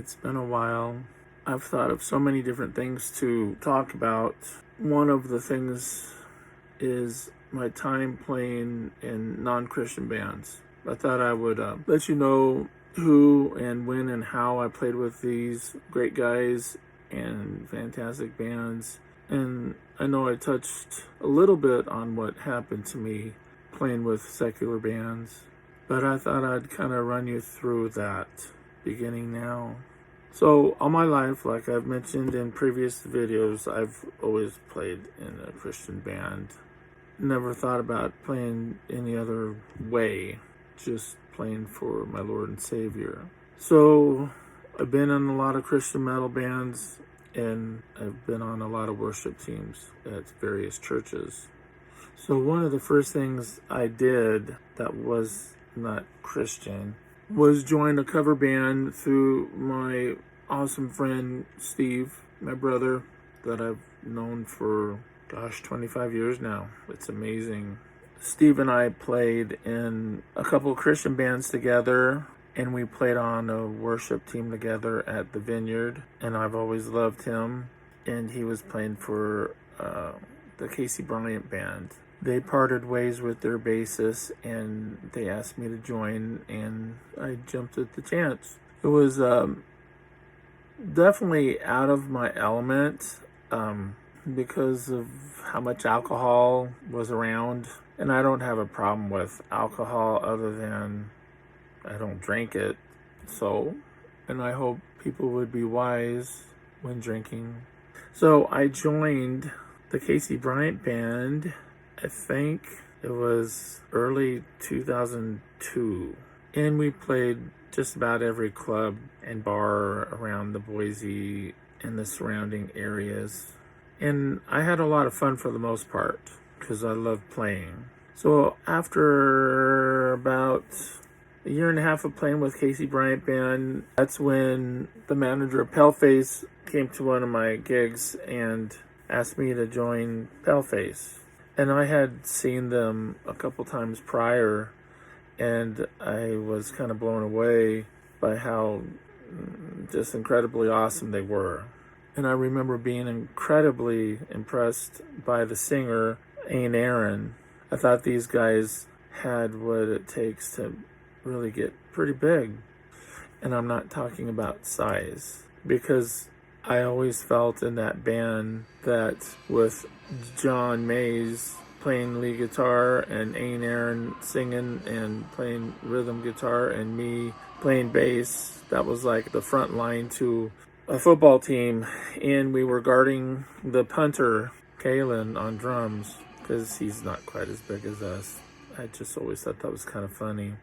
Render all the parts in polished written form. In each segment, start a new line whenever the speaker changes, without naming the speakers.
It's been a while. I've thought of so many different things to talk about. One of the things is my time playing in non-Christian bands. I thought I would let you know who and when and how I played with these great guys and fantastic bands. And I know I touched a little bit on what happened to me playing with secular bands, but I thought I'd kind of run you through that beginning now. So all my life, like I've mentioned in previous videos, I've always played in a Christian band. Never thought about playing any other way, just playing for my Lord and Savior. So I've been in a lot of Christian metal bands, and I've been on a lot of worship teams at various churches. So one of the first things I did that was not Christian was join a cover band through my awesome friend Steve, my brother, that I've known for 25 years now. It's amazing. Steve and I played in a couple of Christian bands together, and we played on a worship team together at the Vineyard, and I've always loved him. And he was playing for the Casey Bryant band. They parted ways with their bassist, and they asked me to join, and I jumped at the chance. It was definitely out of my element because of how much alcohol was around. And I don't have a problem with alcohol other than I don't drink it. And I hope people would be wise when drinking. So I joined the Casey Bryant band. I think it was early 2002. And we played just about every club and bar around the Boise and the surrounding areas. And I had a lot of fun for the most part because I loved playing. So after about a year and a half of playing with Casey Bryant band, that's when the manager of Paleface came to one of my gigs and asked me to join Paleface. And I had seen them a couple times prior, and I was kind of blown away by how just incredibly awesome they were. And I remember being incredibly impressed by the singer, Ain Aaron. I thought these guys had what it takes to really get pretty big. And I'm not talking about size, because I always felt in that band that with John Mays playing lead guitar and Ain Aaron singing and playing rhythm guitar and me playing bass, that was like the front line to a football team. And we were guarding the punter, Kalen, on drums, because he's not quite as big as us. I just always thought that was kind of funny.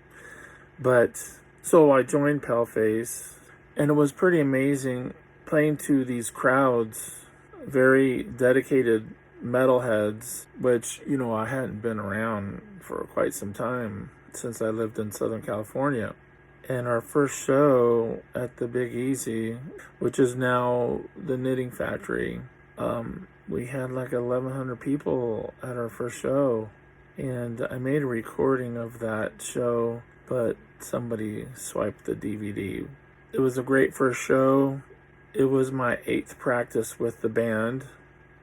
But so I joined Paleface, and it was pretty amazing playing to these crowds, very dedicated metalheads, which, I hadn't been around for quite some time, since I lived in Southern California. And our first show at the Big Easy, which is now the Knitting Factory, we had like 1,100 people at our first show. And I made a recording of that show, but somebody swiped the DVD. It was a great first show. It was my 8th practice with the band,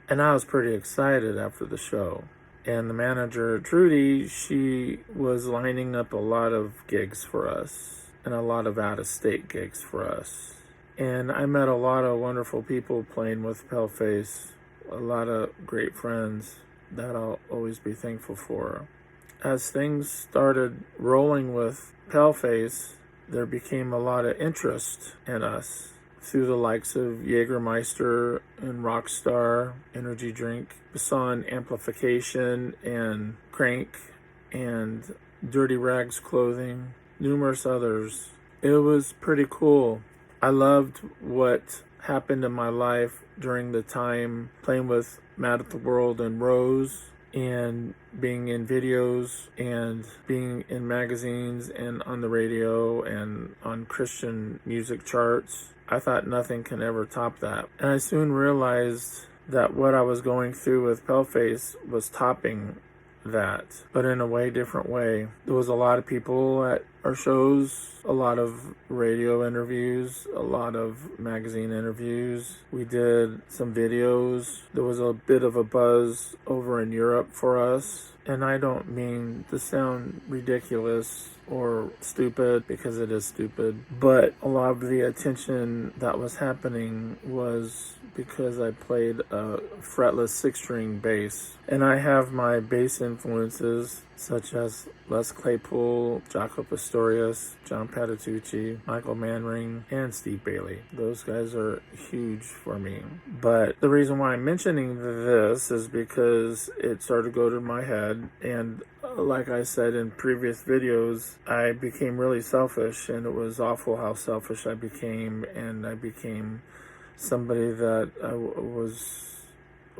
and I was pretty excited after the show. And the manager, Trudy, she was lining up a lot of gigs for us, and a lot of out-of-state gigs for us. And I met a lot of wonderful people playing with Paleface, a lot of great friends that I'll always be thankful for. As things started rolling with Paleface, there became a lot of interest in us through the likes of Jägermeister and Rockstar Energy Drink, Basson Amplification and Crank, and Dirty Rags Clothing, numerous others. It was pretty cool. I loved what happened in my life during the time playing with Mad at the World and Rose, and being in videos and being in magazines and on the radio and on Christian music charts. I thought nothing can ever top that. And I soon realized that what I was going through with Paleface was topping that, but in a way different way. There was a lot of people at our shows, a lot of radio interviews, a lot of magazine interviews. We did some videos. There was a bit of a buzz over in Europe for us. And I don't mean to sound ridiculous or stupid, because it is stupid, but a lot of the attention that was happening was because I played a fretless 6-string bass. And I have my bass influences such as Les Claypool, Jaco Pastorius, John Patitucci, Michael Manring, and Steve Bailey. Those guys are huge for me. But the reason why I'm mentioning this is because it started to go to my head, and like I said in previous videos, I became really selfish, and it was awful how selfish I became, and I became somebody that I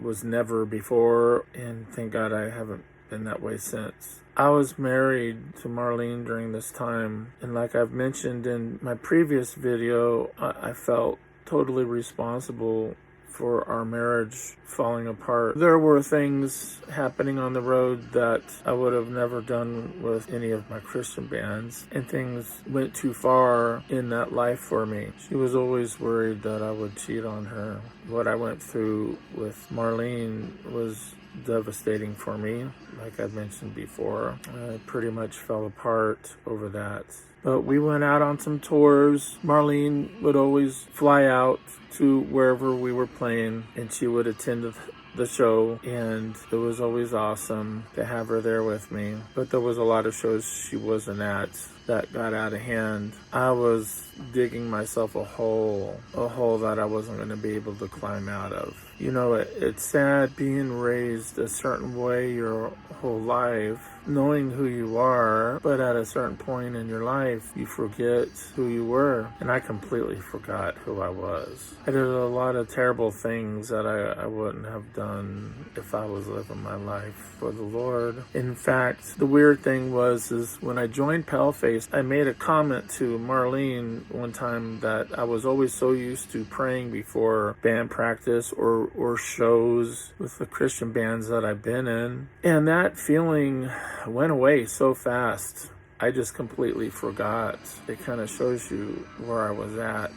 was never before, and thank God I haven't been that way since. I was married to Marlene during this time, and like I've mentioned in my previous video, I felt totally responsible for our marriage falling apart. There were things happening on the road that I would have never done with any of my Christian bands, and things went too far in that life for me. She was always worried that I would cheat on her. What I went through with Marlene was devastating for me. Like I mentioned before, I pretty much fell apart over that. But we went out on some tours. Marlene would always fly out to wherever we were playing, and she would attend the show, and it was always awesome to have her there with me. But there was a lot of shows she wasn't at that got out of hand. I was digging myself a hole that I wasn't going to be able to climb out of. You know, it's sad being raised a certain way your whole life, knowing who you are, but at a certain point in your life, you forget who you were. And I completely forgot who I was. I did a lot of terrible things that I wouldn't have done if I was living my life for the Lord. In fact, the weird thing is when I joined Paleface, I made a comment to Marlene one time that I was always so used to praying before band practice or shows with the Christian bands that I've been in. And that feeling went away so fast. I just completely forgot. It kind of shows you where I was at.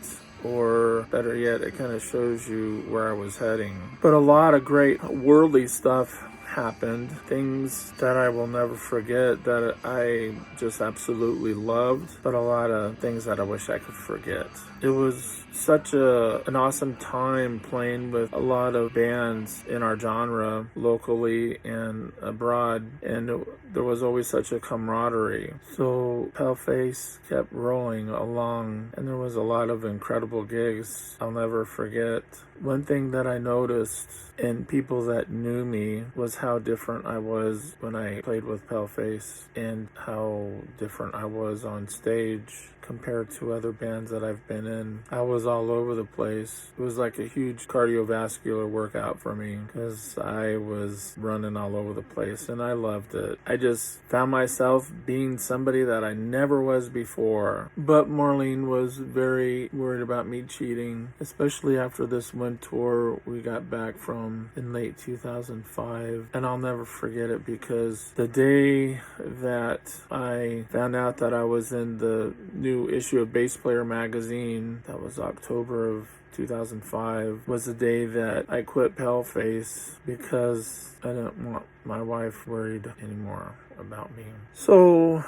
Or better yet, it kind of shows you where I was heading. But a lot of great worldly stuff happened, things that I will never forget that I just absolutely loved, but a lot of things that I wish I could forget. It was such an awesome time playing with a lot of bands in our genre, locally and abroad, and there was always such a camaraderie. So Paleface kept rolling along, and there was a lot of incredible gigs I'll never forget. One thing that I noticed in people that knew me was how different I was when I played with Paleface, and how different I was on stage compared to other bands that I've been in. I was all over the place. It was like a huge cardiovascular workout for me, because I was running all over the place, and I loved it. I just found myself being somebody that I never was before. But Marlene was very worried about me cheating, especially after this one tour we got back from in late 2005. And I'll never forget it, because the day that I found out that I was in the new issue of Bass Player magazine, that was October of 2005, was the day that I quit Paleface, because I didn't want my wife worried anymore about me. So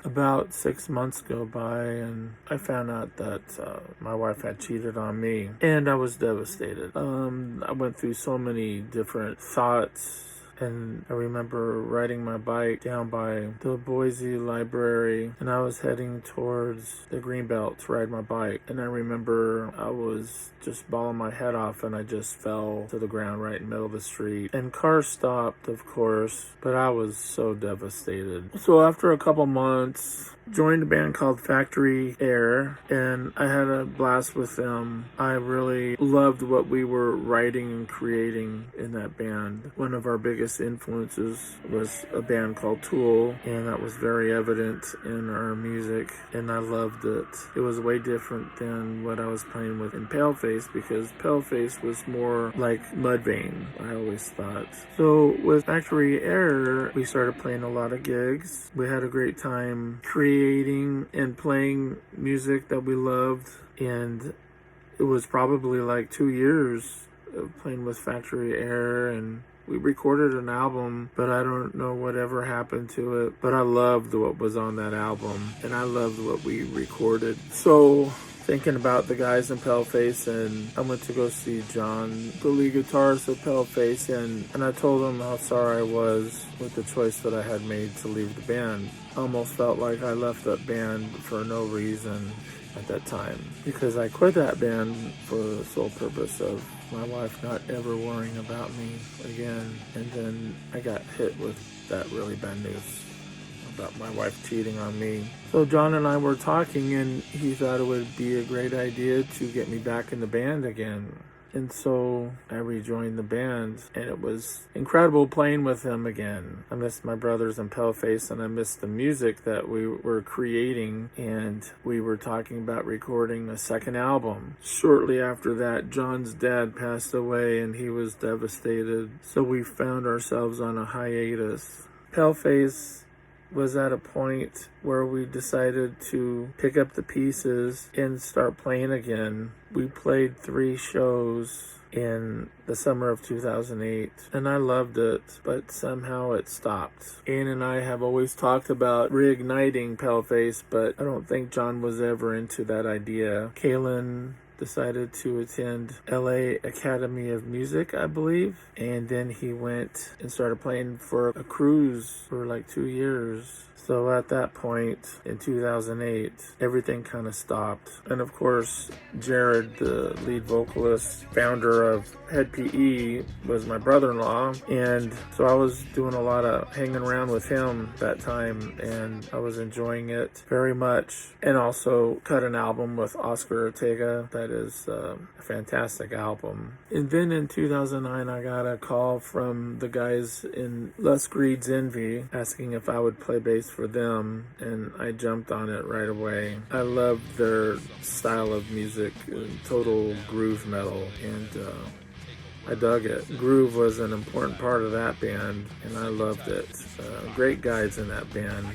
about 6 months go by, and I found out that my wife had cheated on me, and I was devastated. I went through so many different thoughts, and I remember riding my bike down by the Boise Library, and I was heading towards the Greenbelt to ride my bike. And I remember I was just bawling my head off, and I just fell to the ground right in the middle of the street. And cars stopped, of course, but I was so devastated. So after a couple months, joined a band called Factory Air, and I had a blast with them. I really loved what we were writing and creating in that band. One of our biggest influences was a band called Tool, and that was very evident in our music, and I loved it. It was way different than what I was playing with in Paleface, because Paleface was more like Mudvayne, I always thought. So with Factory Air, we started playing a lot of gigs. We had a great time creating and playing music that we loved, and it was probably like 2 years of playing with Factory Air, and we recorded an album, but I don't know whatever happened to it. But I loved what was on that album, and I loved what we recorded. So thinking about the guys in Paleface, and I went to go see John, the lead guitarist of Paleface, and I told him how sorry I was with the choice that I had made to leave the band. I almost felt like I left that band for no reason at that time, because I quit that band for the sole purpose of my wife not ever worrying about me again. And then I got hit with that really bad news about my wife cheating on me. So John and I were talking, and he thought it would be a great idea to get me back in the band again. And so I rejoined the band, and it was incredible playing with him again. I missed my brothers in Paleface, and I missed the music that we were creating, and we were talking about recording a second album. Shortly after that, John's dad passed away, and he was devastated. So we found ourselves on a hiatus. Paleface was at a point where we decided to pick up the pieces and start playing again. We played 3 shows in the summer of 2008, and I loved it, but somehow it stopped. Ann and I have always talked about reigniting Paleface, but I don't think John was ever into that idea. Kalen decided to attend LA Academy of Music, I believe, and then he went and started playing for a cruise for like 2 years. So at that point, in 2008, everything kind of stopped. And of course, Jared, the lead vocalist, founder of Head PE, was my brother-in-law. And so I was doing a lot of hanging around with him that time, and I was enjoying it very much. And also cut an album with Oscar Ortega. That is a fantastic album. And then in 2009, I got a call from the guys in Les Greed's Envy asking if I would play bass for them, and I jumped on it right away. I loved their style of music, total groove metal, and I dug it. Groove was an important part of that band, and I loved it. Great guys in that band.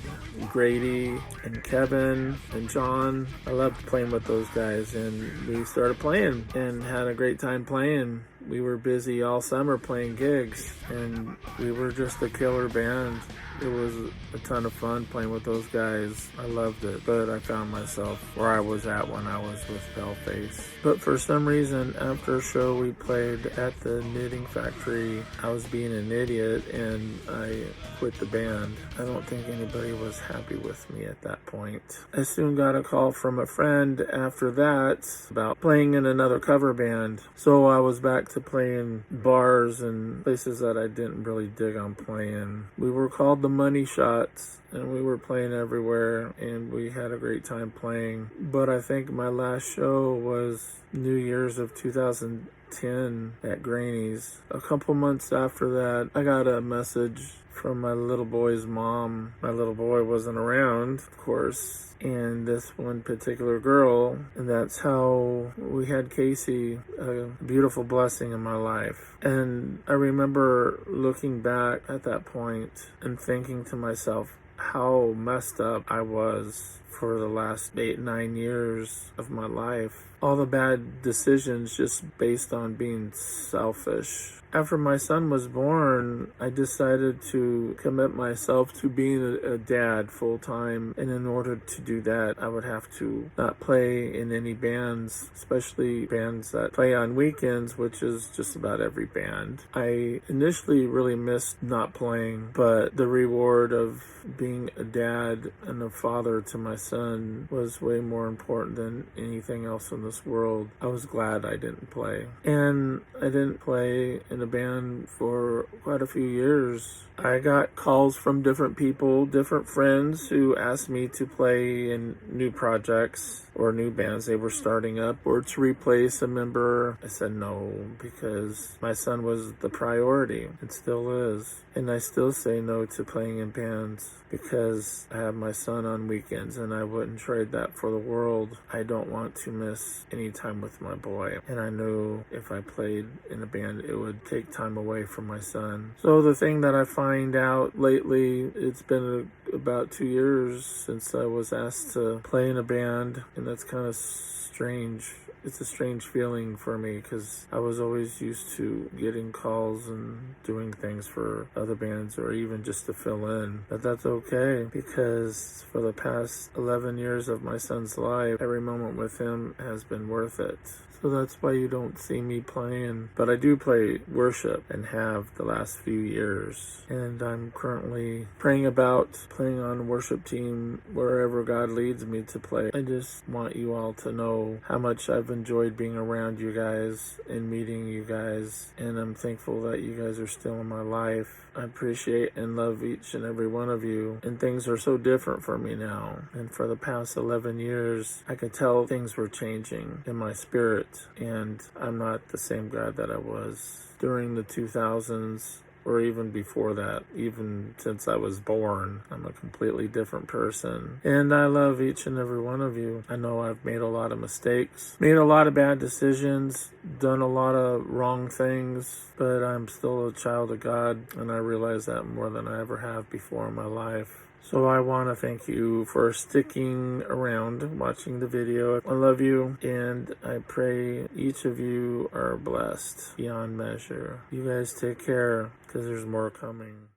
Grady and Kevin and John. I loved playing with those guys, and we started playing and had a great time playing. We were busy all summer playing gigs, and we were just a killer band. It was a ton of fun playing with those guys. I loved it, but I found myself where I was at when I was with Paleface. But for some reason, after a show we played at the knitting factory, I was being an idiot and I quit the band. I don't think anybody was happy with me at that point. I soon got a call from a friend after that about playing in another cover band. So I was back to playing bars and places that I didn't really dig on playing. We were called the Money Shots, and we were playing everywhere, and we had a great time playing. But I think my last show was New Year's of 2010 at Granny's. A couple months after that, I got a message from my little boy's mom. My little boy wasn't around, of course, and this one particular girl, and that's how we had Casey, a beautiful blessing in my life. And I remember looking back at that point and thinking to myself how messed up I was for the last 8-9 years of my life. All the bad decisions just based on being selfish. After my son was born, I decided to commit myself to being a dad full time. And in order to do that, I would have to not play in any bands, especially bands that play on weekends, which is just about every band. I initially really missed not playing, but the reward of being a dad and a father to my son was way more important than anything else in the this world, I was glad I didn't play. And I didn't play in a band for quite a few years. I got calls from different people, different friends who asked me to play in new projects or new bands they were starting up, or to replace a member. I said no, because my son was the priority. It still is. And I still say no to playing in bands because I have my son on weekends and I wouldn't trade that for the world. I don't want to miss any time with my boy. And I knew if I played in a band, it would take time away from my son. So the thing that I find out lately, it's been about 2 years since I was asked to play in a band, and that's kind of strange. It's a strange feeling for me because I was always used to getting calls and doing things for other bands or even just to fill in. But that's okay, because for the past 11 years of my son's life, every moment with him has been worth it. So that's why you don't see me playing. But I do play worship and have the last few years. And I'm currently praying about playing on a worship team wherever God leads me to play. I just want you all to know how much I've enjoyed being around you guys and meeting you guys. And I'm thankful that you guys are still in my life. I appreciate and love each and every one of you. And things are so different for me now. And for the past 11 years, I could tell things were changing in my spirit. And I'm not the same guy that I was during the 2000s or even before that. Even since I was born, I'm a completely different person. And I love each and every one of you. I know I've made a lot of mistakes, made a lot of bad decisions, done a lot of wrong things, but I'm still a child of God, and I realize that more than I ever have before in my life. So I want to thank you for sticking around, watching the video. I love you, and I pray each of you are blessed beyond measure. You guys take care, because there's more coming.